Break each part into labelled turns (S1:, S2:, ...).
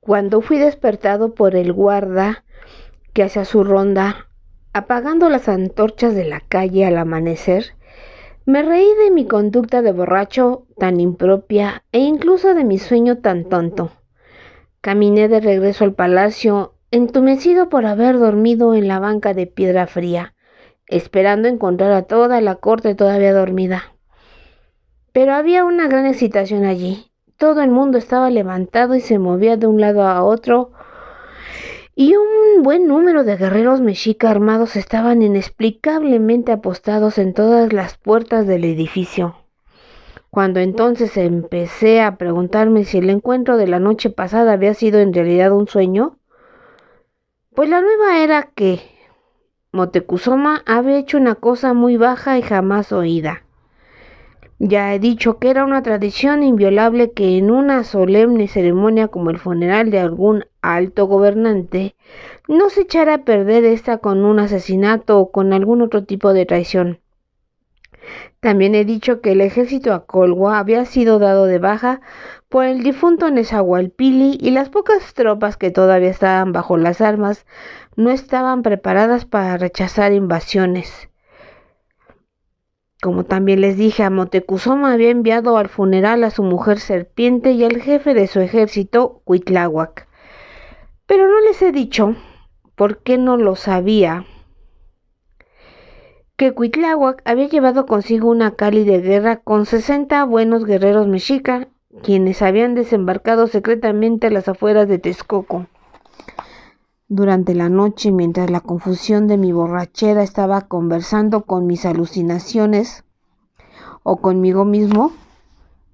S1: Cuando fui despertado por el guarda que hacía su ronda, apagando las antorchas de la calle al amanecer, me reí de mi conducta de borracho tan impropia e incluso de mi sueño tan tonto. Caminé de regreso al palacio, entumecido por haber dormido en la banca de piedra fría, esperando encontrar a toda la corte todavía dormida. Pero había una gran excitación allí. Todo el mundo estaba levantado y se movía de un lado a otro, y un buen número de guerreros mexica armados estaban inexplicablemente apostados en todas las puertas del edificio. Cuando entonces empecé a preguntarme si el encuentro de la noche pasada había sido en realidad un sueño, pues la nueva era que Moctezuma había hecho una cosa muy baja y jamás oída. Ya he dicho que era una tradición inviolable que en una solemne ceremonia como el funeral de algún alto gobernante no se echara a perder esta con un asesinato o con algún otro tipo de traición. También he dicho que el ejército Acolhua había sido dado de baja por el difunto Nezahualpilli y las pocas tropas que todavía estaban bajo las armas no estaban preparadas para rechazar invasiones. Como también les dije, a Moctezuma había enviado al funeral a su mujer serpiente y al jefe de su ejército, Cuitláhuac. Pero no les he dicho, porque no lo sabía, que Cuitláhuac había llevado consigo una cali de guerra con 60 buenos guerreros mexicas, quienes habían desembarcado secretamente a las afueras de Texcoco. Durante la noche, mientras la confusión de mi borrachera estaba conversando con mis alucinaciones o conmigo mismo,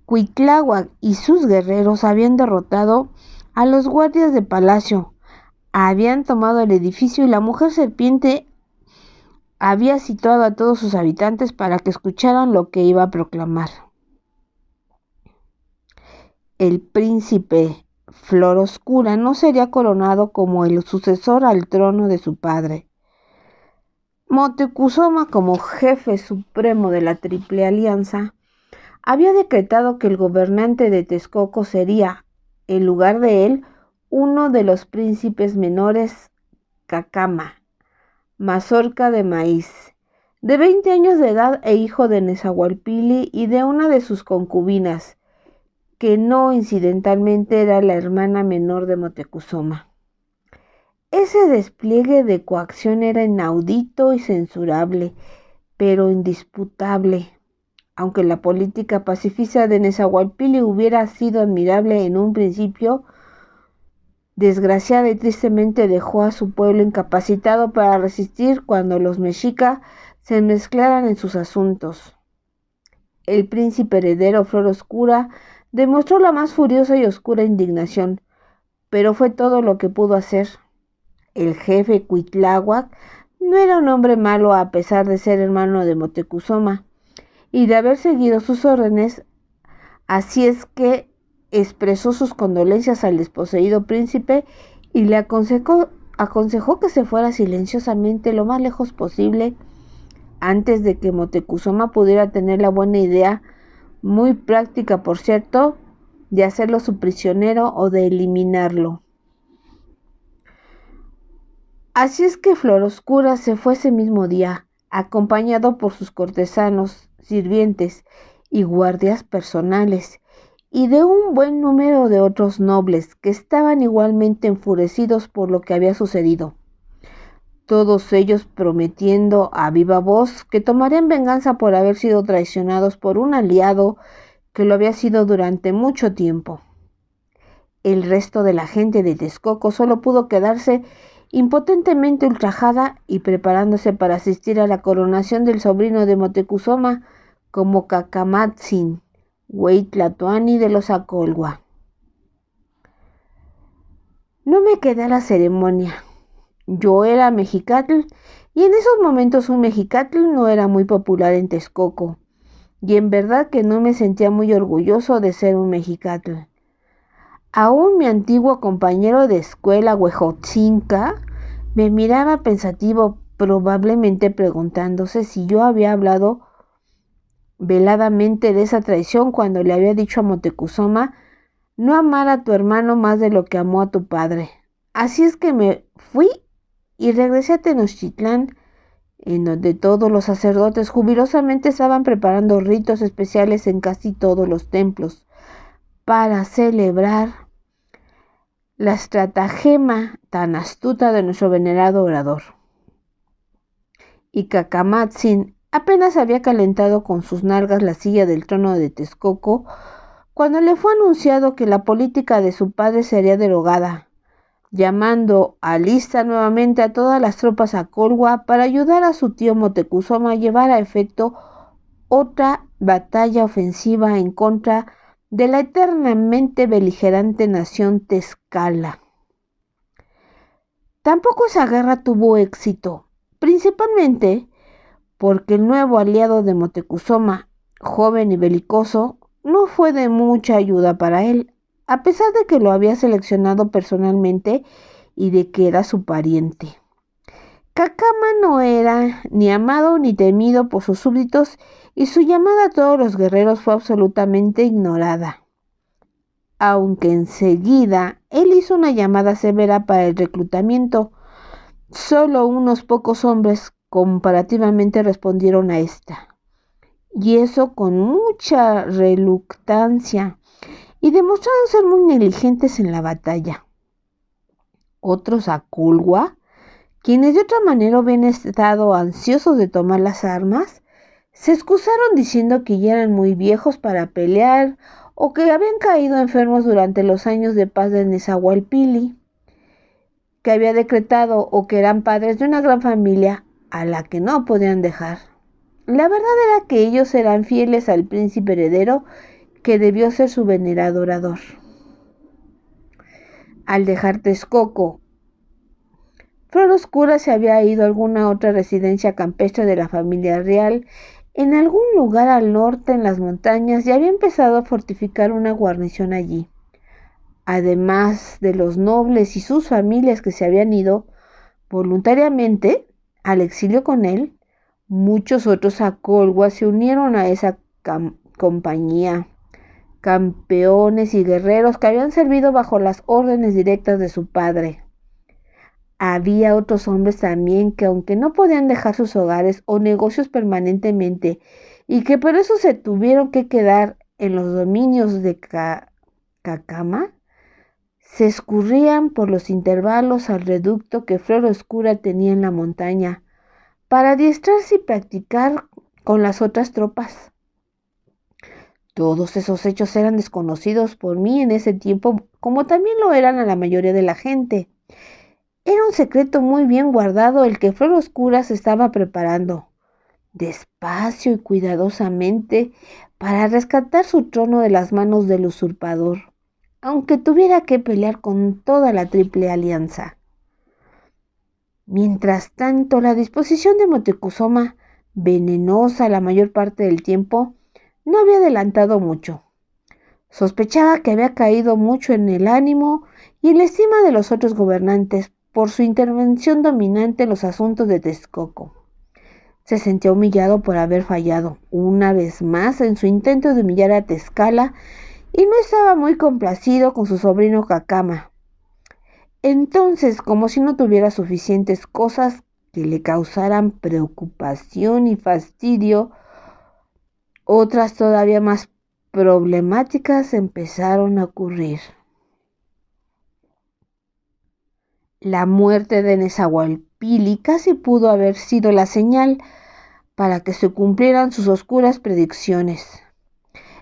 S1: Cuitláhuac y sus guerreros habían derrotado a los guardias de palacio, habían tomado el edificio y la mujer serpiente había citado a todos sus habitantes para que escucharan lo que iba a proclamar. El príncipe Flor Oscura no sería coronado como el sucesor al trono de su padre. Moctezuma, como jefe supremo de la Triple Alianza, había decretado que el gobernante de Texcoco sería, en lugar de él, uno de los príncipes menores, Cacama, mazorca de maíz, de 20 años de edad e hijo de Nezahualpilli y de una de sus concubinas, que no incidentalmente era la hermana menor de Moctezuma. Ese despliegue de coacción era inaudito y censurable, pero indisputable. Aunque la política pacifista de Nezahualpilli hubiera sido admirable en un principio, desgraciada y tristemente dejó a su pueblo incapacitado para resistir cuando los mexicas se mezclaran en sus asuntos. El príncipe heredero Flor Oscura demostró la más furiosa y oscura indignación, pero fue todo lo que pudo hacer. El jefe Cuitláhuac no era un hombre malo a pesar de ser hermano de Moctezuma y de haber seguido sus órdenes, así es que expresó sus condolencias al desposeído príncipe y le aconsejó que se fuera silenciosamente lo más lejos posible antes de que Moctezuma pudiera tener la buena idea, muy práctica por cierto, de hacerlo su prisionero o de eliminarlo. Así es que Flor Oscura se fue ese mismo día, acompañado por sus cortesanos, sirvientes y guardias personales, y de un buen número de otros nobles que estaban igualmente enfurecidos por lo que había sucedido. Todos ellos prometiendo a viva voz que tomarían venganza por haber sido traicionados por un aliado que lo había sido durante mucho tiempo. El resto de la gente de Texcoco solo pudo quedarse impotentemente ultrajada y preparándose para asistir a la coronación del sobrino de Moctezuma como Cacamatzin, Hueytlatoani de los Acolhua. No me quedé a la ceremonia. Yo era mexicatl y en esos momentos un mexicatl no era muy popular en Texcoco, y en verdad que no me sentía muy orgulloso de ser un mexicatl. Aún mi antiguo compañero de escuela, Huejotzinca, me miraba pensativo, probablemente preguntándose si yo había hablado veladamente de esa traición cuando le había dicho a Moctezuma no amar a tu hermano más de lo que amó a tu padre. Así es que me fui y regresé a Tenochtitlán, en donde todos los sacerdotes jubilosamente estaban preparando ritos especiales en casi todos los templos para celebrar la estratagema tan astuta de nuestro venerado orador. Y Cacamatzin apenas había calentado con sus nalgas la silla del trono de Texcoco cuando le fue anunciado que la política de su padre sería derogada, llamando a lista nuevamente a todas las tropas a Colhua para ayudar a su tío Moctezuma a llevar a efecto otra batalla ofensiva en contra de la eternamente beligerante nación Tlaxcala. Tampoco esa guerra tuvo éxito, principalmente porque el nuevo aliado de Moctezuma, joven y belicoso, no fue de mucha ayuda para él, a pesar de que lo había seleccionado personalmente y de que era su pariente. Cacama no era ni amado ni temido por sus súbditos y su llamada a todos los guerreros fue absolutamente ignorada. Aunque enseguida él hizo una llamada severa para el reclutamiento, solo unos pocos hombres comparativamente respondieron a esta, y eso con mucha reluctancia, y demostraron ser muy negligentes en la batalla. Otros a Colhua, quienes de otra manera habían estado ansiosos de tomar las armas, se excusaron diciendo que ya eran muy viejos para pelear o que habían caído enfermos durante los años de paz de Nezahualpilli, que había decretado, o que eran padres de una gran familia a la que no podían dejar. La verdad era que ellos eran fieles al príncipe heredero que debió ser su venerado orador. Al dejar Texcoco, Flor Oscura se había ido a alguna otra residencia campestre de la familia real en algún lugar al norte en las montañas y había empezado a fortificar una guarnición allí. Además de los nobles y sus familias que se habían ido voluntariamente al exilio con él, muchos otros a Colhua se unieron a esa compañía, campeones y guerreros que habían servido bajo las órdenes directas de su padre. Había otros hombres también que, aunque no podían dejar sus hogares o negocios permanentemente y que por eso se tuvieron que quedar en los dominios de Cacama, se escurrían por los intervalos al reducto que Flor Oscura tenía en la montaña para adiestrarse y practicar con las otras tropas. Todos esos hechos eran desconocidos por mí en ese tiempo, como también lo eran a la mayoría de la gente. Era un secreto muy bien guardado el que Flor Oscura se estaba preparando, despacio y cuidadosamente, para rescatar su trono de las manos del usurpador, aunque tuviera que pelear con toda la Triple Alianza. Mientras tanto, la disposición de Moctezuma, venenosa la mayor parte del tiempo, no había adelantado mucho. Sospechaba que había caído mucho en el ánimo y en la estima de los otros gobernantes por su intervención dominante en los asuntos de Texcoco. Se sentía humillado por haber fallado una vez más en su intento de humillar a Tlaxcala y no estaba muy complacido con su sobrino Cacama. Entonces, como si no tuviera suficientes cosas que le causaran preocupación y fastidio, otras todavía más problemáticas empezaron a ocurrir. La muerte de Nezahualpilli casi pudo haber sido la señal para que se cumplieran sus oscuras predicciones.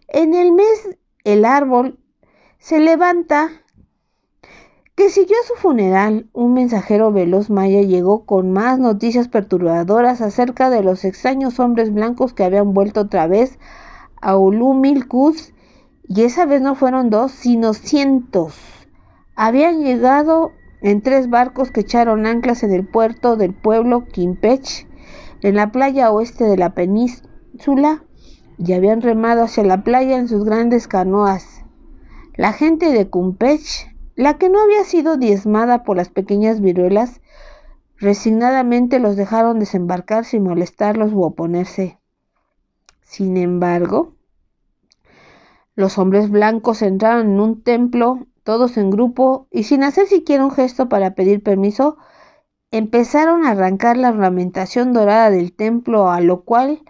S1: En el mes el árbol se levanta que siguió a su funeral, un mensajero veloz maya llegó con más noticias perturbadoras acerca de los extraños hombres blancos que habían vuelto otra vez a Ulumilcuz, y esa vez no fueron 2, sino cientos. Habían llegado en 3 barcos que echaron anclas en el puerto del pueblo Quimpech, en la playa oeste de la península, y habían remado hacia la playa en sus grandes canoas. La gente de Quimpech, la que no había sido diezmada por las pequeñas viruelas, resignadamente los dejaron desembarcar sin molestarlos u oponerse. Sin embargo, Los hombres blancos entraron en un templo, todos en grupo, y sin hacer siquiera un gesto para pedir permiso, empezaron a arrancar la ornamentación dorada del templo, a lo cual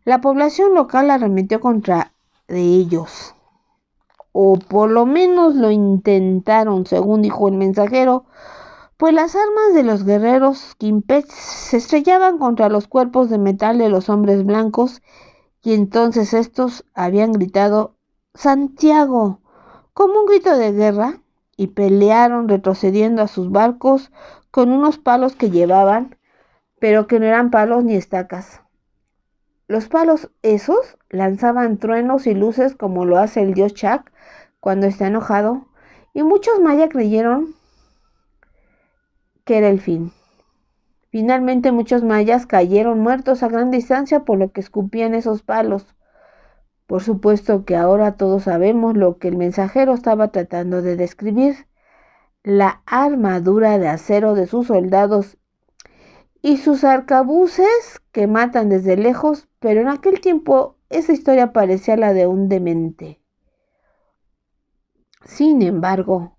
S1: la población local arremetió contra de ellos. O por lo menos lo intentaron, según dijo el mensajero, pues las armas de los guerreros Quimpech se estrellaban contra los cuerpos de metal de los hombres blancos, y entonces estos habían gritado «¡Santiago!» como un grito de guerra, y pelearon retrocediendo a sus barcos con unos palos que llevaban, pero que no eran palos ni estacas. Los palos esos lanzaban truenos y luces como lo hace el dios Chac cuando está enojado, y muchos mayas creyeron que era el fin. Finalmente muchos mayas cayeron muertos a gran distancia por lo que escupían esos palos. Por supuesto que ahora todos sabemos lo que el mensajero estaba tratando de describir: la armadura de acero de sus soldados y sus arcabuces que matan desde lejos, pero en aquel tiempo esa historia parecía la de un demente. Sin embargo,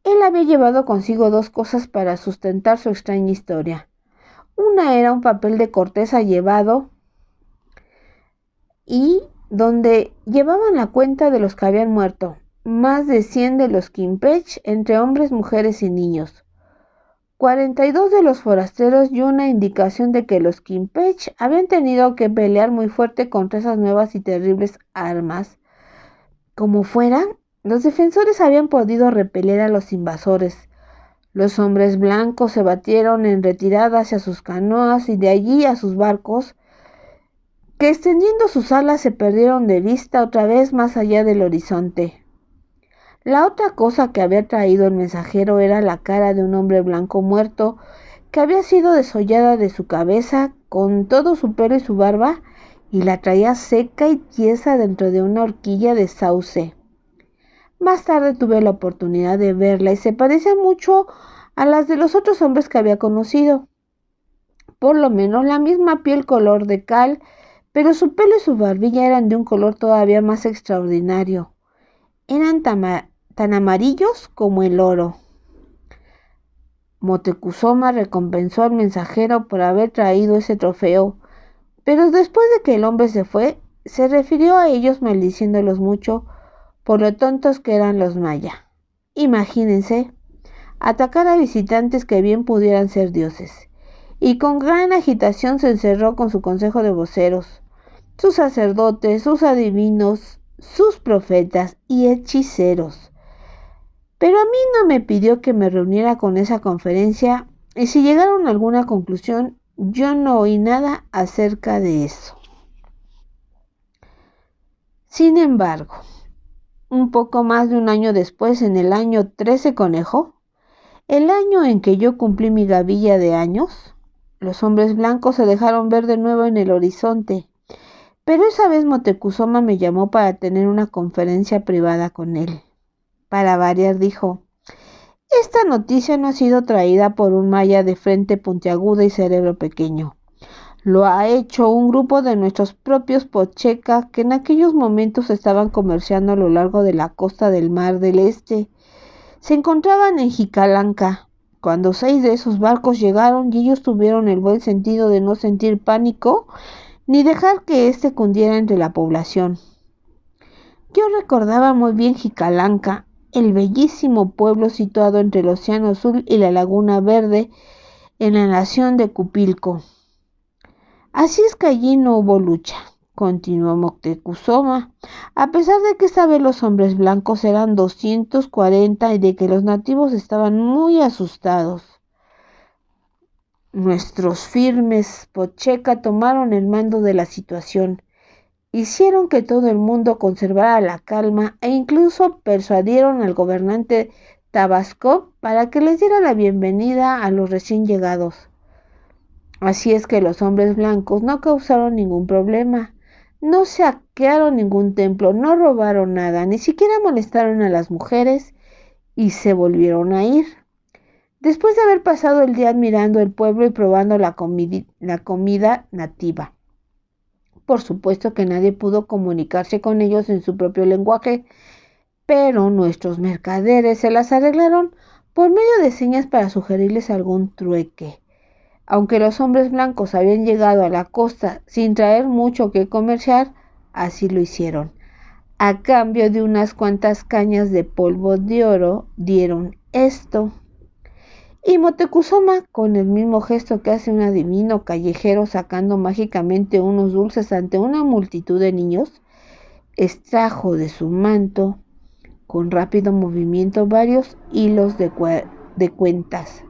S1: él había llevado consigo dos cosas para sustentar su extraña historia. Una era un papel de corteza llevado y donde llevaban la cuenta de los que habían muerto, más de 100 de los Quimpech, entre hombres, mujeres y niños, 42 de los forasteros, y una indicación de que los Quimpech habían tenido que pelear muy fuerte contra esas nuevas y terribles armas. Como fuera, los defensores habían podido repeler a los invasores. Los hombres blancos se batieron en retirada hacia sus canoas y de allí a sus barcos, que extendiendo sus alas se perdieron de vista otra vez más allá del horizonte. La otra cosa que había traído el mensajero era la cara de un hombre blanco muerto, que había sido desollada de su cabeza con todo su pelo y su barba, y la traía seca y tiesa dentro de una horquilla de sauce. Más tarde tuve la oportunidad de verla y se parecía mucho a las de los otros hombres que había conocido. Por lo menos la misma piel color de cal, pero su pelo y su barbilla eran de un color todavía más extraordinario. Eran tan amarillos como el oro. Moctezuma recompensó al mensajero por haber traído ese trofeo, pero después de que el hombre se fue, se refirió a ellos maldiciéndolos mucho por lo tontos que eran los maya. Imagínense, atacar a visitantes que bien pudieran ser dioses. Y con gran agitación se encerró con su consejo de voceros, sus sacerdotes, sus adivinos, sus profetas y hechiceros. Pero a mí no me pidió que me reuniera con esa conferencia, y si llegaron a alguna conclusión, yo no oí nada acerca de eso. Sin embargo, un poco más de un año después, en el año 13 Conejo, el año en que yo cumplí mi gavilla de años, los hombres blancos se dejaron ver de nuevo en el horizonte, pero esa vez Moctezuma me llamó para tener una conferencia privada con él. Para variar, dijo: «Esta noticia no ha sido traída por un maya de frente puntiaguda y cerebro pequeño. Lo ha hecho un grupo de nuestros propios pochecas que en aquellos momentos estaban comerciando a lo largo de la costa del Mar del Este. Se encontraban en Jicalanca cuando 6 de esos barcos llegaron, y ellos tuvieron el buen sentido de no sentir pánico ni dejar que éste cundiera entre la población. Yo recordaba muy bien Jicalanca, el bellísimo pueblo situado entre el Océano Azul y la Laguna Verde en la nación de Cupilco. Así es que allí no hubo lucha», continuó Moctezuma, «a pesar de que esta vez los hombres blancos eran 240 y de que los nativos estaban muy asustados. Nuestros firmes pocheca tomaron el mando de la situación, hicieron que todo el mundo conservara la calma e incluso persuadieron al gobernante Tabasco para que les diera la bienvenida a los recién llegados. Así es que los hombres blancos no causaron ningún problema, no saquearon ningún templo, no robaron nada, ni siquiera molestaron a las mujeres, y se volvieron a ir. Después de haber pasado el día admirando el pueblo y probando la comida nativa. Por supuesto que nadie pudo comunicarse con ellos en su propio lenguaje, pero nuestros mercaderes se las arreglaron por medio de señas para sugerirles algún trueque. Aunque los hombres blancos habían llegado a la costa sin traer mucho que comerciar, así lo hicieron. A cambio de unas cuantas cañas de polvo de oro, dieron esto. Y Moctezuma, con el mismo gesto que hace un adivino callejero sacando mágicamente unos dulces ante una multitud de niños, extrajo de su manto, con rápido movimiento, varios hilos de cuentas.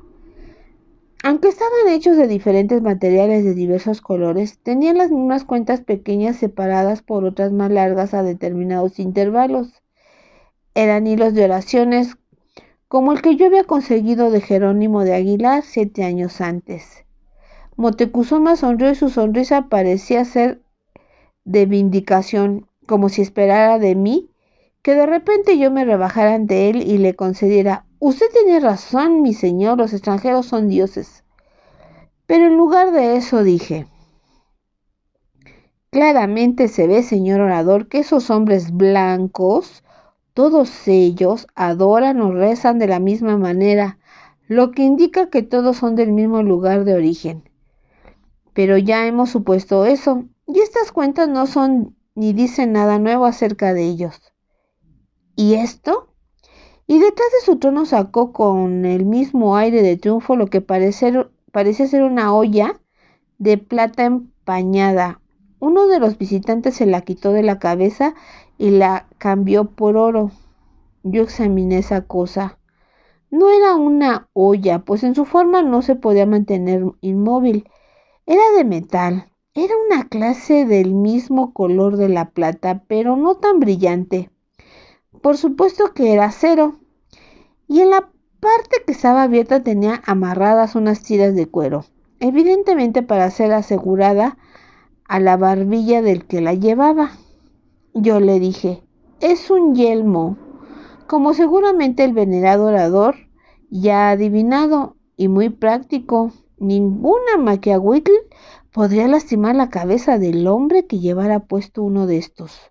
S1: Aunque estaban hechos de diferentes materiales de diversos colores, tenían las mismas cuentas pequeñas separadas por otras más largas a determinados intervalos. Eran hilos de oraciones como el que yo había conseguido de Jerónimo de Aguilar 7 años antes. Moctezuma sonrió y su sonrisa parecía ser de vindicación, como si esperara de mí que de repente yo me rebajara ante él y le concediera: «Usted tiene razón, mi señor, los extranjeros son dioses». Pero en lugar de eso dije: «Claramente se ve, señor orador, que esos hombres blancos, todos ellos, adoran o rezan de la misma manera, lo que indica que todos son del mismo lugar de origen. Pero ya hemos supuesto eso, y estas cuentas no son ni dicen nada nuevo acerca de ellos». ¿Y esto? Y detrás de su trono sacó con el mismo aire de triunfo lo que parecía ser una olla de plata empañada. Uno de los visitantes se la quitó de la cabeza y la cambió por oro. Yo examiné esa cosa. No era una olla, pues en su forma no se podía mantener inmóvil. Era de metal. Era una clase del mismo color de la plata, pero no tan brillante. Por supuesto que era acero. Y en la parte que estaba abierta tenía amarradas unas tiras de cuero, evidentemente para ser asegurada a la barbilla del que la llevaba. Yo le dije: «Es un yelmo, como seguramente el venerado orador ya ha adivinado, y muy práctico. Ninguna maquiahuitl podría lastimar la cabeza del hombre que llevara puesto uno de estos.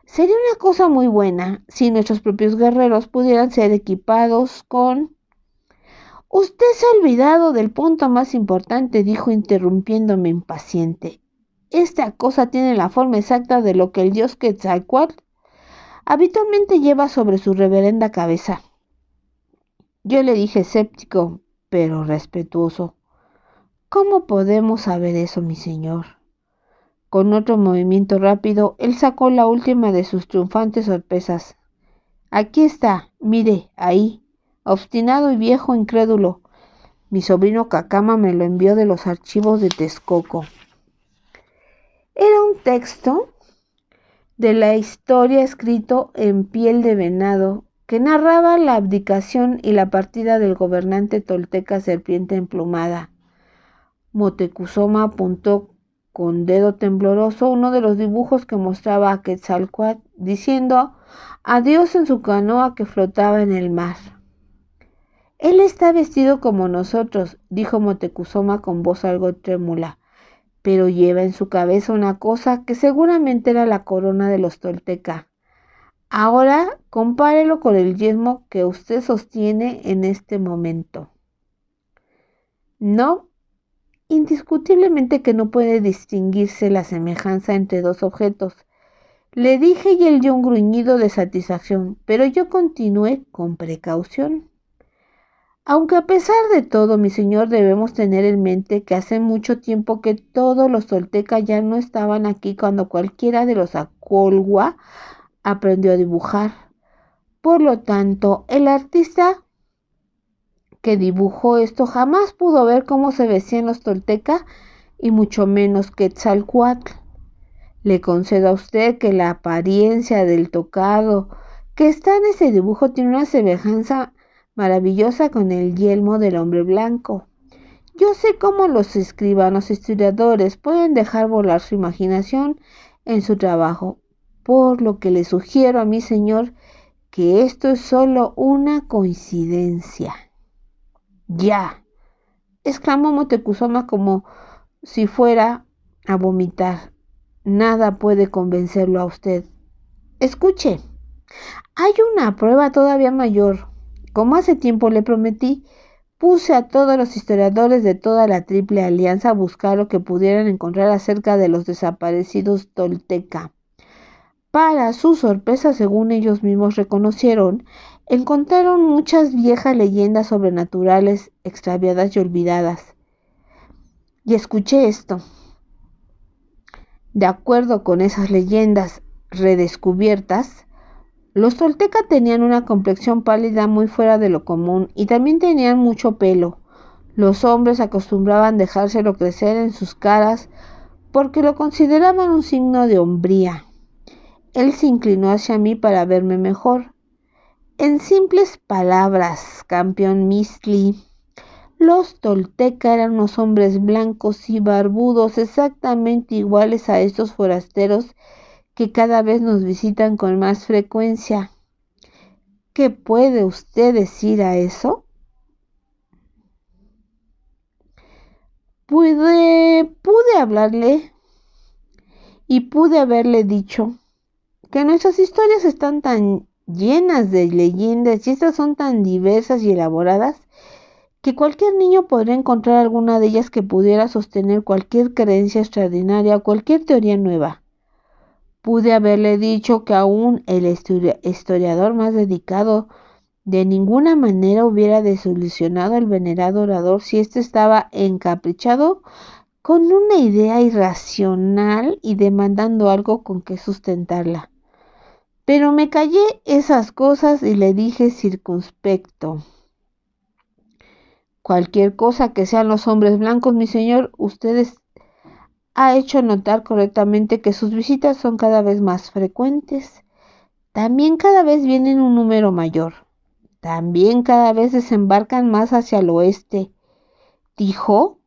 S1: Sería una cosa muy buena si nuestros propios guerreros pudieran ser equipados con...». «Usted se ha olvidado del punto más importante», dijo interrumpiéndome impaciente. «Esta cosa tiene la forma exacta de lo que el dios Quetzalcóatl habitualmente lleva sobre su reverenda cabeza». Yo le dije, escéptico pero respetuoso: «¿Cómo podemos saber eso, mi señor?». Con otro movimiento rápido, él sacó la última de sus triunfantes sorpresas. «Aquí está, mire, ahí, obstinado y viejo incrédulo. Mi sobrino Cacama me lo envió de los archivos de Texcoco». Era un texto de la historia escrito en piel de venado que narraba la abdicación y la partida del gobernante tolteca Serpiente Emplumada. Moctezuma apuntó con dedo tembloroso uno de los dibujos que mostraba a Quetzalcóatl diciendo adiós en su canoa que flotaba en el mar. «Él está vestido como nosotros», dijo Moctezuma con voz algo trémula, «pero lleva en su cabeza una cosa que seguramente era la corona de los tolteca. Ahora compárelo con el yelmo que usted sostiene en este momento». «No, indiscutiblemente que no puede distinguirse la semejanza entre dos objetos», le dije, y él dio un gruñido de satisfacción, pero yo continué con precaución. «Aunque a pesar de todo, mi señor, debemos tener en mente que hace mucho tiempo que todos los toltecas ya no estaban aquí cuando cualquiera de los Acolhua aprendió a dibujar. Por lo tanto, el artista que dibujó esto jamás pudo ver cómo se vestían los toltecas y mucho menos Quetzalcóatl. Le concedo a usted que la apariencia del tocado que está en ese dibujo tiene una semejanza maravillosa con el yelmo del hombre blanco. Yo sé cómo los escribanos historiadores pueden dejar volar su imaginación en su trabajo, por lo que le sugiero a mi señor que esto es solo una coincidencia». «Ya», exclamó Moctezuma como si fuera a vomitar. nada puede convencerlo a usted. Escuche, hay una prueba todavía mayor. Como hace tiempo le prometí, puse a todos los historiadores de toda la Triple Alianza a buscar lo que pudieran encontrar acerca de los desaparecidos Tolteca. Para su sorpresa, según ellos mismos reconocieron, encontraron muchas viejas leyendas sobrenaturales extraviadas y olvidadas. Y escuché esto. De acuerdo con esas leyendas redescubiertas, los tolteca tenían una complexión pálida muy fuera de lo común y también tenían mucho pelo. Los hombres acostumbraban dejárselo crecer en sus caras porque lo consideraban un signo de hombría. Él se inclinó hacia mí para verme mejor. En simples palabras, campeón Misli, los tolteca eran unos hombres blancos y barbudos exactamente iguales a estos forasteros que cada vez nos visitan con más frecuencia. ¿Qué puede usted decir a eso? Pude hablarle y pude haberle dicho que nuestras historias están tan llenas de leyendas y estas son tan diversas y elaboradas que cualquier niño podría encontrar alguna de ellas que pudiera sostener cualquier creencia extraordinaria o cualquier teoría nueva. Pude haberle dicho que aún el historiador más dedicado de ninguna manera hubiera desilusionado al venerado orador si éste estaba encaprichado con una idea irracional y demandando algo con que sustentarla. Pero me callé esas cosas y le dije circunspecto: cualquier cosa que sean los hombres blancos, mi señor, ustedes ha hecho notar correctamente que sus visitas son cada vez más frecuentes. También cada vez vienen un número mayor. También cada vez desembarcan más hacia el oeste. Dijo,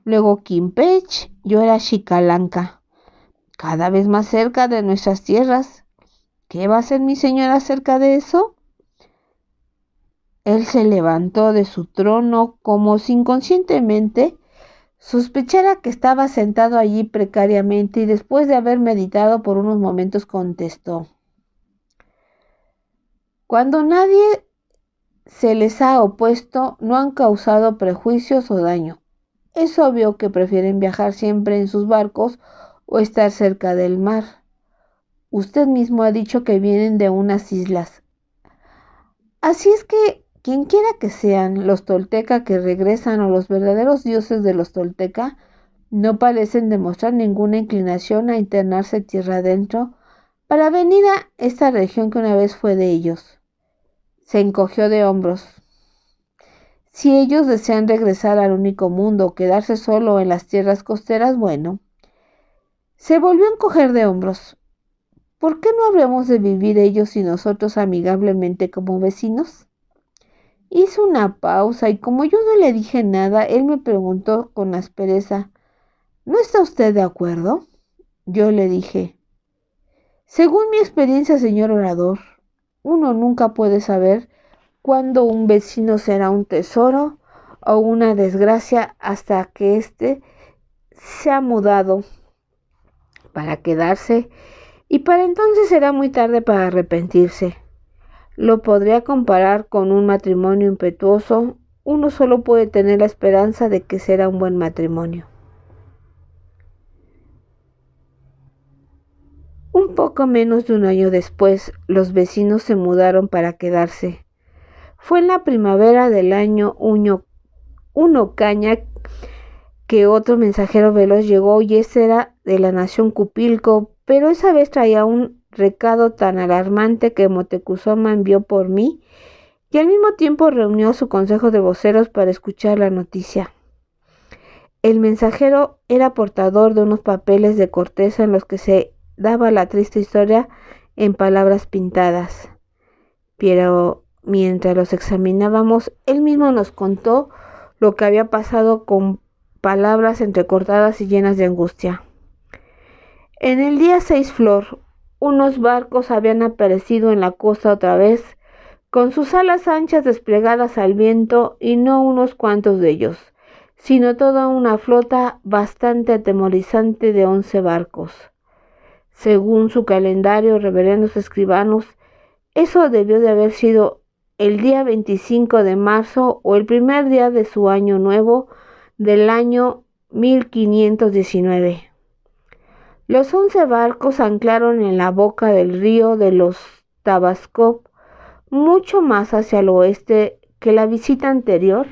S1: luego Quimpech y ahora Xicalanca, cada vez más cerca de nuestras tierras. ¿Qué va a hacer mi señor acerca de eso? Él se levantó de su trono como si inconscientemente sospechara que estaba sentado allí precariamente y después de haber meditado por unos momentos contestó: cuando nadie se les ha opuesto, no han causado prejuicios o daño. Es obvio que prefieren viajar siempre en sus barcos o estar cerca del mar. Usted mismo ha dicho que vienen de unas islas. Así es que, quien quiera que sean los tolteca que regresan o los verdaderos dioses de los tolteca, no parecen demostrar ninguna inclinación a internarse tierra adentro para venir a esta región que una vez fue de ellos. Se encogió de hombros. Si ellos desean regresar al único mundo o quedarse solo en las tierras costeras, bueno. Se volvió a encoger de hombros. ¿Por qué no habríamos de vivir ellos y nosotros amigablemente como vecinos? Hizo una pausa y como yo no le dije nada, él me preguntó con aspereza: ¿no está usted de acuerdo? Yo le dije: según mi experiencia, señor orador, uno nunca puede saber cuándo un vecino será un tesoro o una desgracia hasta que éste se ha mudado para quedarse, y para entonces será muy tarde para arrepentirse. Lo podría comparar con un matrimonio impetuoso. Uno solo puede tener la esperanza de que será un buen matrimonio. Un poco menos de un año después, los vecinos se mudaron para quedarse. Fue en la primavera del año uno caña que otro mensajero veloz llegó, y ese era de la nación Cupilco, pero esa vez traía un recado tan alarmante que Moctezuma envió por mí y al mismo tiempo reunió a su consejo de voceros para escuchar la noticia. El mensajero era portador de unos papeles de corteza en los que se daba la triste historia en palabras pintadas. Pero mientras los examinábamos, él mismo nos contó lo que había pasado con palabras entrecortadas y llenas de angustia. En el día 6 Flor, unos barcos habían aparecido en la costa otra vez, con sus alas anchas desplegadas al viento, y no unos cuantos de ellos, sino toda una flota bastante atemorizante de 11 barcos. Según su calendario, reverendos escribanos, eso debió de haber sido el día 25 de marzo o el primer día de su año nuevo del año 1519. Los 11 barcos anclaron en la boca del río de los Tabasco, mucho más hacia el oeste que la visita anterior,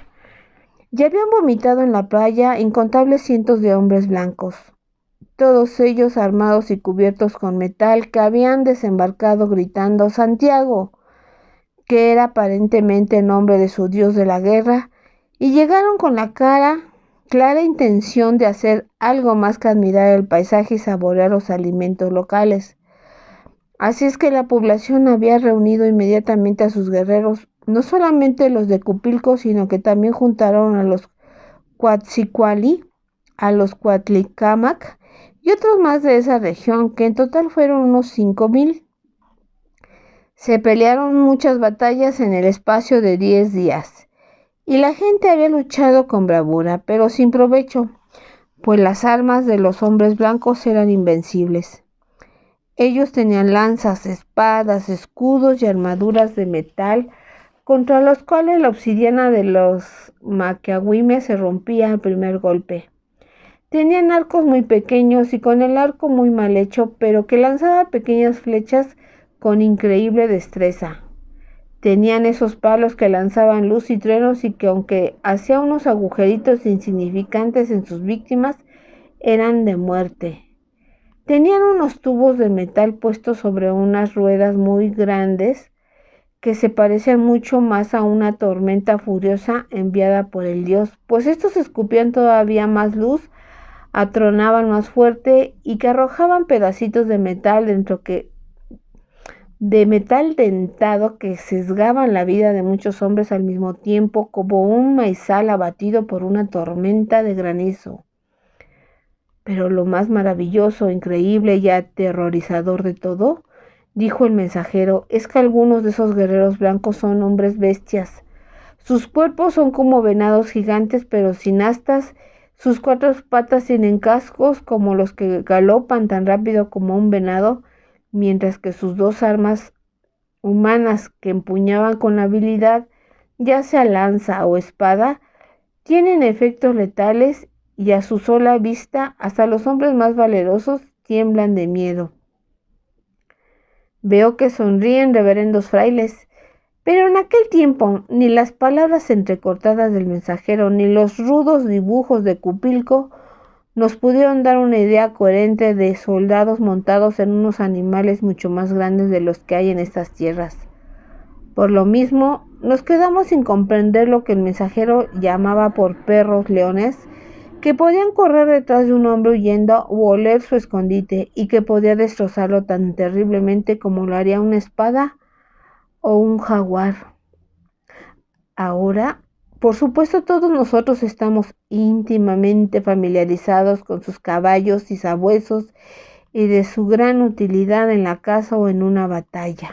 S1: y habían vomitado en la playa incontables cientos de hombres blancos, todos ellos armados y cubiertos con metal, que habían desembarcado gritando «Santiago», que era aparentemente el nombre de su dios de la guerra, y llegaron con la clara intención de hacer algo más que admirar el paisaje y saborear los alimentos locales. Así es que la población había reunido inmediatamente a sus guerreros, no solamente los de Cupilco, sino que también juntaron a los Coatzicoalli, a los Coatlicamac y otros más de esa región, que en total fueron unos 5,000. Se pelearon muchas batallas en el espacio de 10 días, y la gente había luchado con bravura, pero sin provecho, pues las armas de los hombres blancos eran invencibles. Ellos tenían lanzas, espadas, escudos y armaduras de metal, contra los cuales la obsidiana de los maquiahuimes se rompía al primer golpe. Tenían arcos muy pequeños y con el arco muy mal hecho, pero que lanzaba pequeñas flechas con increíble destreza. Tenían esos palos que lanzaban luz y truenos y que, aunque hacía unos agujeritos insignificantes en sus víctimas, eran de muerte. Tenían unos tubos de metal puestos sobre unas ruedas muy grandes que se parecían mucho más a una tormenta furiosa enviada por el dios, pues estos escupían todavía más luz, atronaban más fuerte y que arrojaban pedacitos de metal dentado que sesgaban la vida de muchos hombres al mismo tiempo, como un maizal abatido por una tormenta de granizo. Pero lo más maravilloso, increíble y aterrorizador de todo, dijo el mensajero, es que algunos de esos guerreros blancos son hombres bestias. Sus cuerpos son como venados gigantes, pero sin astas. Sus 4 patas tienen cascos como los que galopan tan rápido como un venado, mientras que sus 2 armas humanas que empuñaban con habilidad, ya sea lanza o espada, tienen efectos letales, y a su sola vista hasta los hombres más valerosos tiemblan de miedo. Veo que sonríen, reverendos frailes, pero en aquel tiempo ni las palabras entrecortadas del mensajero ni los rudos dibujos de Cupilco nos pudieron dar una idea coherente de soldados montados en unos animales mucho más grandes de los que hay en estas tierras. Por lo mismo, nos quedamos sin comprender lo que el mensajero llamaba por perros leones, que podían correr detrás de un hombre huyendo u oler su escondite, y que podía destrozarlo tan terriblemente como lo haría una espada o un jaguar. Ahora, por supuesto, todos nosotros estamos íntimamente familiarizados con sus caballos y sabuesos y de su gran utilidad en la caza o en una batalla.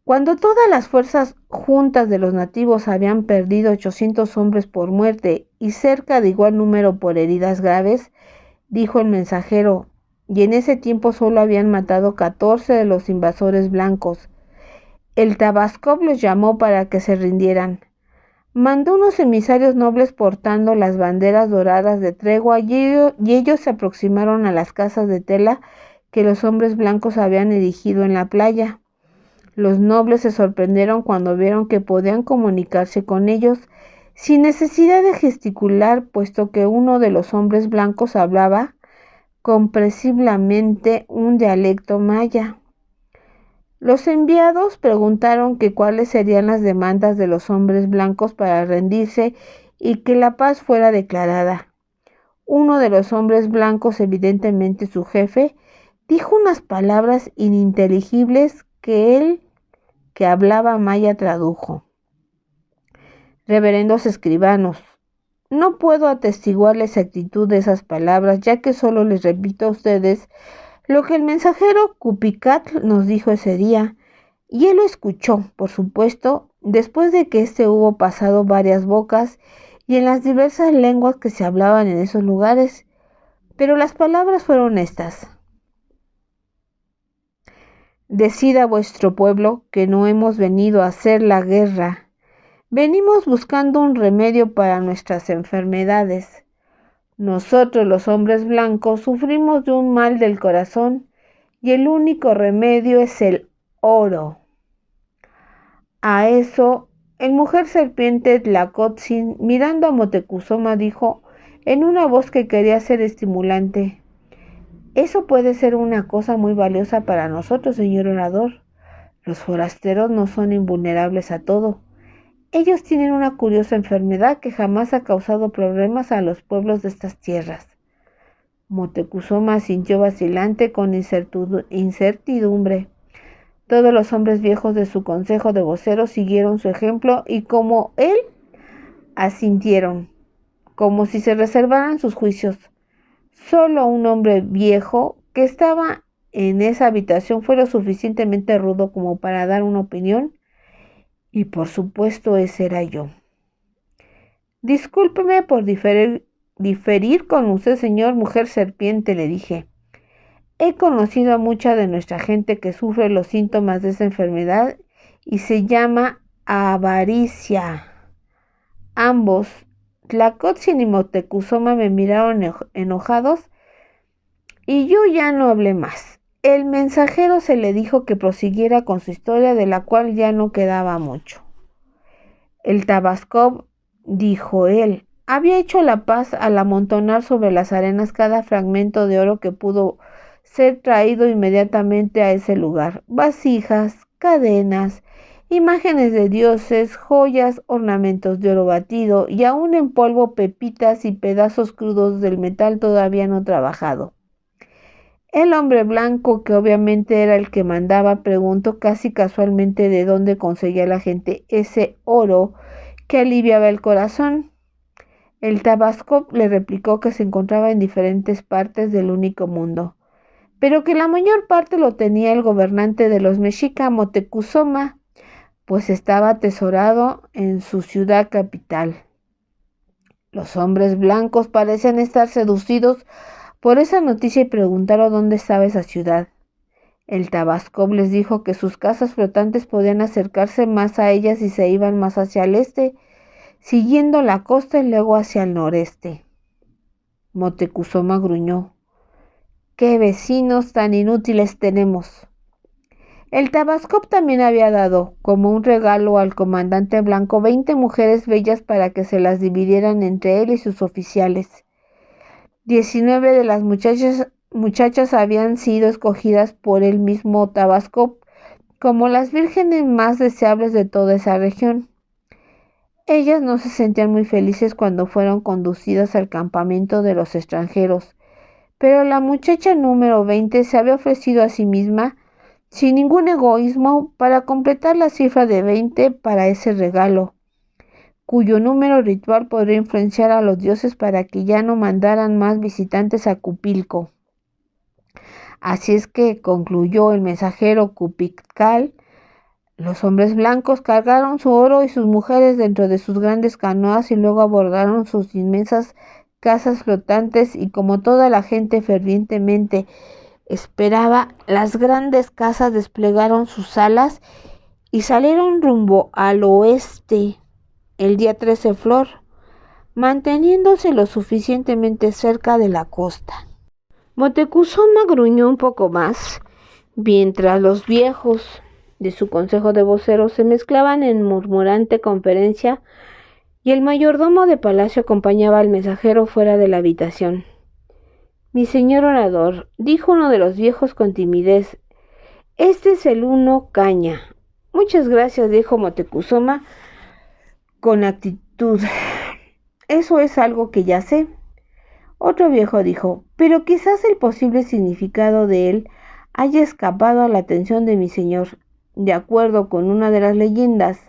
S1: Cuando todas las fuerzas juntas de los nativos habían perdido 800 hombres por muerte y cerca de igual número por heridas graves, dijo el mensajero, y en ese tiempo solo habían matado 14 de los invasores blancos. El Tabasco los llamó para que se rindieran. Mandó unos emisarios nobles portando las banderas doradas de tregua y ellos se aproximaron a las casas de tela que los hombres blancos habían erigido en la playa. Los nobles se sorprendieron cuando vieron que podían comunicarse con ellos sin necesidad de gesticular, puesto que uno de los hombres blancos hablaba comprensiblemente un dialecto maya. Los enviados preguntaron que cuáles serían las demandas de los hombres blancos para rendirse y que la paz fuera declarada. Uno de los hombres blancos, evidentemente su jefe, dijo unas palabras ininteligibles que él, que hablaba maya, tradujo. Reverendos escribanos, no puedo atestiguar la exactitud de esas palabras, ya que solo les repito a ustedes lo que el mensajero Cupicatl nos dijo ese día, y él lo escuchó, por supuesto, después de que éste hubo pasado varias bocas y en las diversas lenguas que se hablaban en esos lugares, pero las palabras fueron estas. Decida vuestro pueblo que no hemos venido a hacer la guerra. Venimos buscando un remedio para nuestras enfermedades. Nosotros, los hombres blancos, sufrimos de un mal del corazón y el único remedio es el oro. A eso, el mujer serpiente Tlacotzin, mirando a Motecuzoma, dijo en una voz que quería ser estimulante: eso puede ser una cosa muy valiosa para nosotros, señor orador. Los forasteros no son invulnerables a todo. Ellos tienen una curiosa enfermedad que jamás ha causado problemas a los pueblos de estas tierras. Motecuzoma sintió vacilante con incertidumbre. Todos los hombres viejos de su consejo de voceros siguieron su ejemplo y como él asintieron, como si se reservaran sus juicios. Solo un hombre viejo que estaba en esa habitación fue lo suficientemente rudo como para dar una opinión, y por supuesto ese era yo. Discúlpeme por diferir con usted, señor mujer serpiente, le dije. He conocido a mucha de nuestra gente que sufre los síntomas de esa enfermedad y se llama avaricia. Ambos, Tlacotzin y Motecuzoma, me miraron enojados y yo ya no hablé más. El mensajero se le dijo que prosiguiera con su historia, de la cual ya no quedaba mucho. El Tabascop, dijo él, había hecho la paz al amontonar sobre las arenas cada fragmento de oro que pudo ser traído inmediatamente a ese lugar: vasijas, cadenas, imágenes de dioses, joyas, ornamentos de oro batido y aún en polvo pepitas y pedazos crudos del metal todavía no trabajado. El hombre blanco, que obviamente era el que mandaba, preguntó casi casualmente de dónde conseguía la gente ese oro que aliviaba el corazón. El Tabasco le replicó que se encontraba en diferentes partes del único mundo, pero que la mayor parte lo tenía el gobernante de los mexica, Motecuzoma, pues estaba atesorado en su ciudad capital. Los hombres blancos parecían estar seducidos por esa noticia y preguntaron dónde estaba esa ciudad. El Tabasco les dijo que sus casas flotantes podían acercarse más a ellas si se iban más hacia el este, siguiendo la costa y luego hacia el noreste. Motecuzoma gruñó: ¡qué vecinos tan inútiles tenemos! El Tabasco también había dado, como un regalo al comandante blanco, 20 mujeres bellas para que se las dividieran entre él y sus oficiales. 19 de las muchachas habían sido escogidas por el mismo Tabasco como las vírgenes más deseables de toda esa región. Ellas no se sentían muy felices cuando fueron conducidas al campamento de los extranjeros, pero la muchacha número 20 se había ofrecido a sí misma, sin ningún egoísmo, para completar la cifra de 20 para ese regalo, cuyo número ritual podría influenciar a los dioses para que ya no mandaran más visitantes a Cupilco. Así es que, concluyó el mensajero Cupical, los hombres blancos cargaron su oro y sus mujeres dentro de sus grandes canoas y luego abordaron sus inmensas casas flotantes, y como toda la gente fervientemente esperaba, las grandes casas desplegaron sus alas y salieron rumbo al oeste el día 13 flor, manteniéndose lo suficientemente cerca de la costa. Motecuzoma gruñó un poco más, mientras los viejos de su consejo de voceros se mezclaban en murmurante conferencia y el mayordomo de palacio acompañaba al mensajero fuera de la habitación. Mi señor orador, dijo uno de los viejos con timidez, este es el Uno Caña. Muchas gracias, dijo Motecuzoma con actitud. Eso es algo que ya sé. Otro viejo dijo, pero quizás el posible significado de él haya escapado a la atención de mi señor. De acuerdo con una de las leyendas,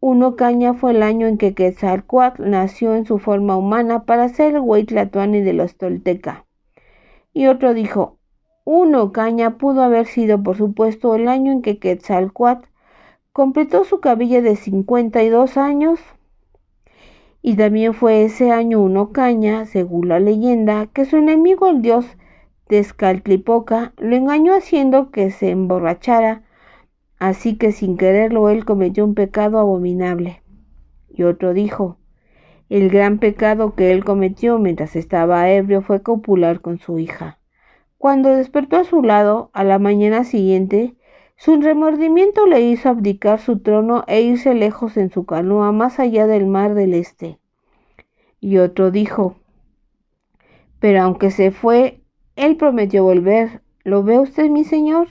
S1: Uno Caña fue el año en que Quetzalcóatl nació en su forma humana para ser el Güey Tlatoani de los Tolteca. Y otro dijo, Uno Caña pudo haber sido, por supuesto, el año en que Quetzalcóatl completó su cabilla de 52 años. Y también fue ese año Uno Caña, según la leyenda, que su enemigo, el dios Tezcatlipoca lo engañó haciendo que se emborrachara, así que sin quererlo él cometió un pecado abominable. Y otro dijo: el gran pecado que él cometió mientras estaba ebrio fue copular con su hija. Cuando despertó a su lado, a la mañana siguiente, su remordimiento le hizo abdicar su trono e irse lejos en su canoa más allá del mar del este. Y otro dijo: pero aunque se fue, él prometió volver. ¿Lo ve usted, mi señor?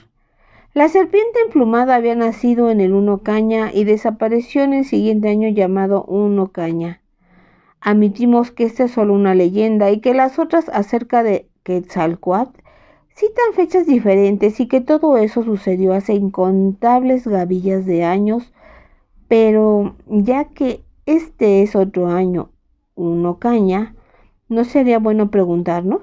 S1: La serpiente emplumada había nacido en el Uno Caña y desapareció en el siguiente año llamado Uno Caña. Admitimos que esta es solo una leyenda y que las otras acerca de Quetzalcóatl citan fechas diferentes y que todo eso sucedió hace incontables gavillas de años, pero ya que este es otro año, Uno Caña, ¿no sería bueno preguntarnos?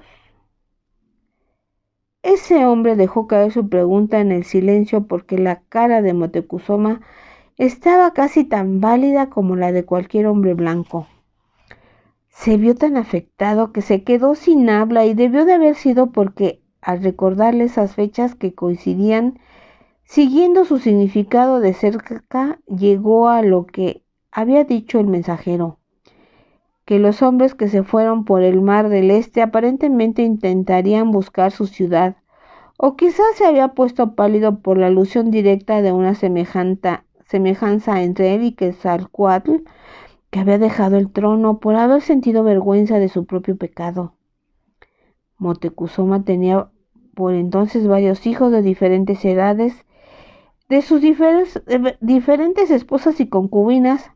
S1: Ese hombre dejó caer su pregunta en el silencio porque la cara de Moctezuma estaba casi tan válida como la de cualquier hombre blanco. Se vio tan afectado que se quedó sin habla y debió de haber sido porque, al recordarle esas fechas que coincidían, siguiendo su significado de cerca, llegó a lo que había dicho el mensajero, que los hombres que se fueron por el mar del este aparentemente intentarían buscar su ciudad, o quizás se había puesto pálido por la alusión directa de una semejanza entre él y Quetzalcóatl, que había dejado el trono por haber sentido vergüenza de su propio pecado. Moctezuma tenía por entonces varios hijos de diferentes edades, de sus diferentes esposas y concubinas,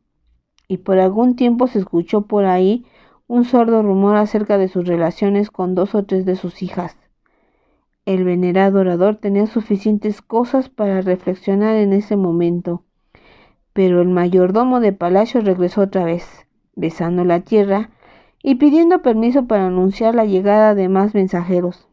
S1: y por algún tiempo se escuchó por ahí un sordo rumor acerca de sus relaciones con 2 o 3 de sus hijas. El venerado orador tenía suficientes cosas para reflexionar en ese momento, pero el mayordomo de palacio regresó otra vez, besando la tierra y pidiendo permiso para anunciar la llegada de más mensajeros.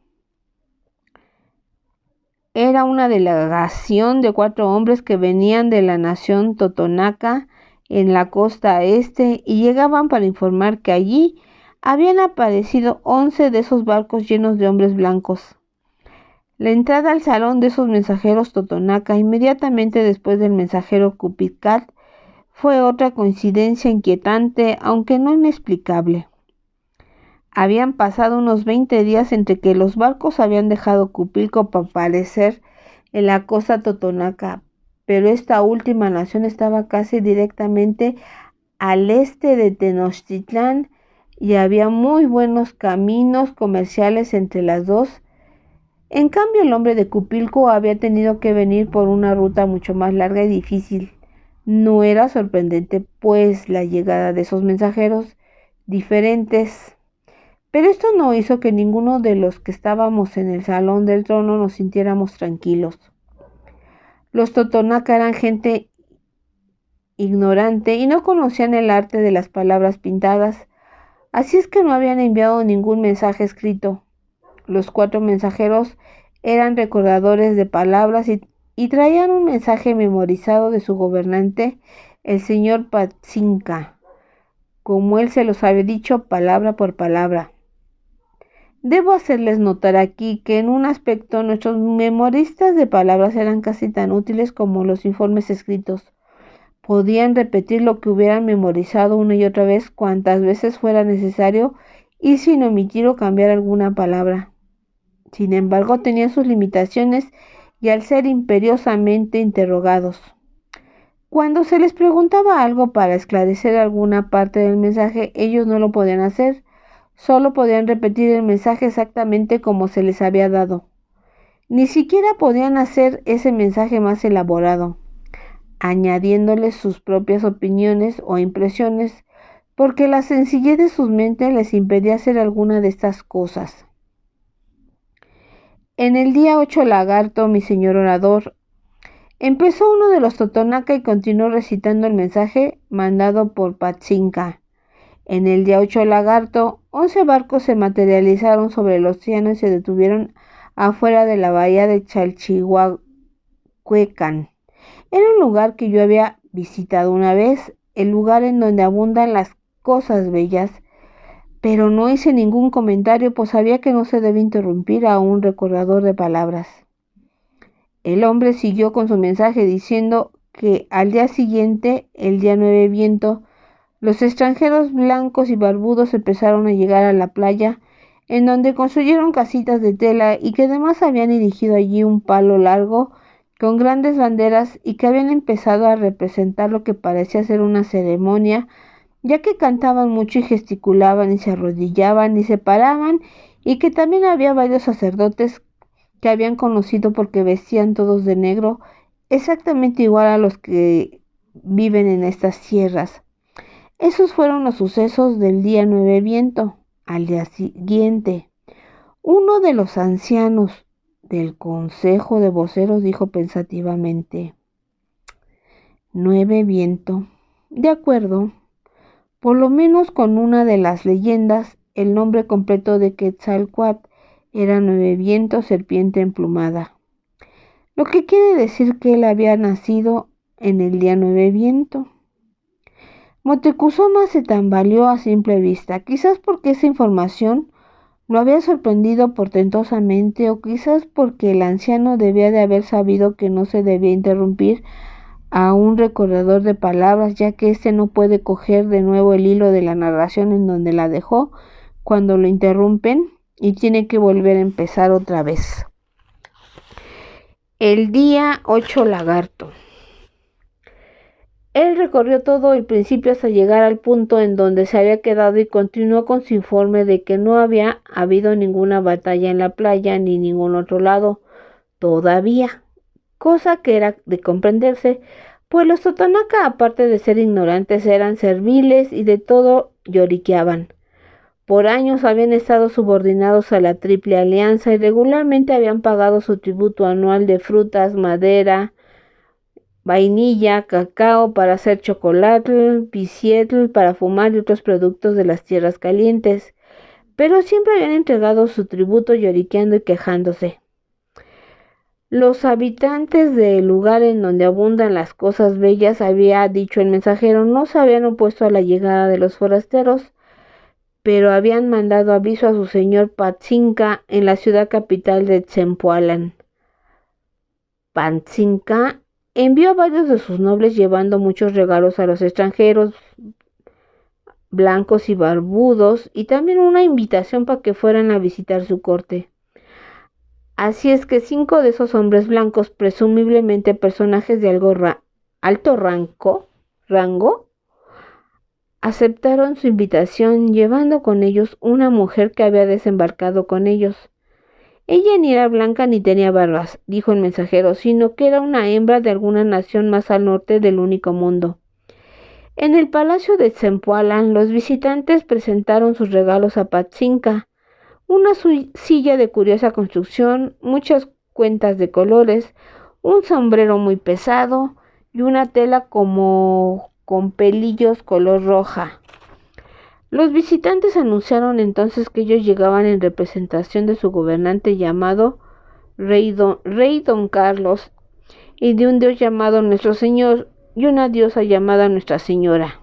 S1: Era una delegación de 4 hombres que venían de la nación Totonaca en la costa este y llegaban para informar que allí habían aparecido 11 de esos barcos llenos de hombres blancos. La entrada al salón de esos mensajeros Totonaca inmediatamente después del mensajero Cupidcat fue otra coincidencia inquietante, aunque no inexplicable. Habían pasado unos 20 días entre que los barcos habían dejado Cupilco para aparecer en la costa Totonaca, pero esta última nación estaba casi directamente al este de Tenochtitlán y había muy buenos caminos comerciales entre las dos. En cambio, el hombre de Cupilco había tenido que venir por una ruta mucho más larga y difícil. No era sorprendente, pues, la llegada de esos mensajeros diferentes. Pero esto no hizo que ninguno de los que estábamos en el salón del trono nos sintiéramos tranquilos. Los Totonaca eran gente ignorante y no conocían el arte de las palabras pintadas, así es que no habían enviado ningún mensaje escrito. Los 4 mensajeros eran recordadores de palabras y traían un mensaje memorizado de su gobernante, el señor Patzinca, como él se los había dicho palabra por palabra. Debo hacerles notar aquí que en un aspecto nuestros memoristas de palabras eran casi tan útiles como los informes escritos. Podían repetir lo que hubieran memorizado una y otra vez cuantas veces fuera necesario y sin omitir o cambiar alguna palabra. Sin embargo, tenían sus limitaciones y al ser imperiosamente interrogados. Cuando se les preguntaba algo para esclarecer alguna parte del mensaje, ellos no lo podían hacer, solo podían repetir el mensaje exactamente como se les había dado. Ni siquiera podían hacer ese mensaje más elaborado, añadiéndoles sus propias opiniones o impresiones, porque la sencillez de sus mentes les impedía hacer alguna de estas cosas. En el día 8 Lagarto, mi señor orador, empezó uno de los Totonaca y continuó recitando el mensaje mandado por Patzinca. En el día 8 Lagarto, 11 barcos se materializaron sobre el océano y se detuvieron afuera de la bahía de Chalchihuahuecan. Era un lugar que yo había visitado una vez, el lugar en donde abundan las cosas bellas, pero no hice ningún comentario, pues sabía que no se debe interrumpir a un recordador de palabras. El hombre siguió con su mensaje diciendo que al día siguiente, el día 9 viento, los extranjeros blancos y barbudos empezaron a llegar a la playa, en donde construyeron casitas de tela y que además habían erigido allí un palo largo con grandes banderas y que habían empezado a representar lo que parecía ser una ceremonia, ya que cantaban mucho y gesticulaban y se arrodillaban y se paraban, y que también había varios sacerdotes que habían conocido porque vestían todos de negro, exactamente igual a los que viven en estas tierras. Esos fueron los sucesos del día 9 viento. Al día siguiente, uno de los ancianos del consejo de voceros dijo pensativamente: 9 viento. De acuerdo, por lo menos con una de las leyendas, el nombre completo de Quetzalcóatl era 9 viento, serpiente emplumada, lo que quiere decir que él había nacido en el día 9 viento. Moctezuma se tambaleó a simple vista, quizás porque esa información lo había sorprendido portentosamente, o quizás porque el anciano debía de haber sabido que no se debía interrumpir a un recordador de palabras, ya que éste no puede coger de nuevo el hilo de la narración en donde la dejó cuando lo interrumpen y tiene que volver a empezar otra vez. El día 8 lagarto. Él recorrió todo el principio hasta llegar al punto en donde se había quedado y continuó con su informe de que no había habido ninguna batalla en la playa ni ningún otro lado todavía, cosa que era de comprenderse, pues los Totonaca, aparte de ser ignorantes, eran serviles y de todo lloriqueaban. Por años habían estado subordinados a la Triple Alianza y regularmente habían pagado su tributo anual de frutas, madera, vainilla, cacao para hacer chocolate, pisietl para fumar y otros productos de las tierras calientes, pero siempre habían entregado su tributo lloriqueando y quejándose. Los habitantes del lugar en donde abundan las cosas bellas, había dicho el mensajero, no se habían opuesto a la llegada de los forasteros, pero habían mandado aviso a su señor Patzinca en la ciudad capital de Zempoalán. Patzinca envió a varios de sus nobles llevando muchos regalos a los extranjeros blancos y barbudos y también una invitación para que fueran a visitar su corte. Así es que 5 de esos hombres blancos, presumiblemente personajes de alto rango, aceptaron su invitación llevando con ellos una mujer que había desembarcado con ellos. Ella ni era blanca ni tenía barbas, dijo el mensajero, sino que era una hembra de alguna nación más al norte del único mundo. En el palacio de Zempoalán, los visitantes presentaron sus regalos a Patzinca: una silla de curiosa construcción, muchas cuentas de colores, un sombrero muy pesado y una tela como con pelillos color roja. Los visitantes anunciaron entonces que ellos llegaban en representación de su gobernante llamado Rey Don Carlos, y de un dios llamado Nuestro Señor y una diosa llamada Nuestra Señora.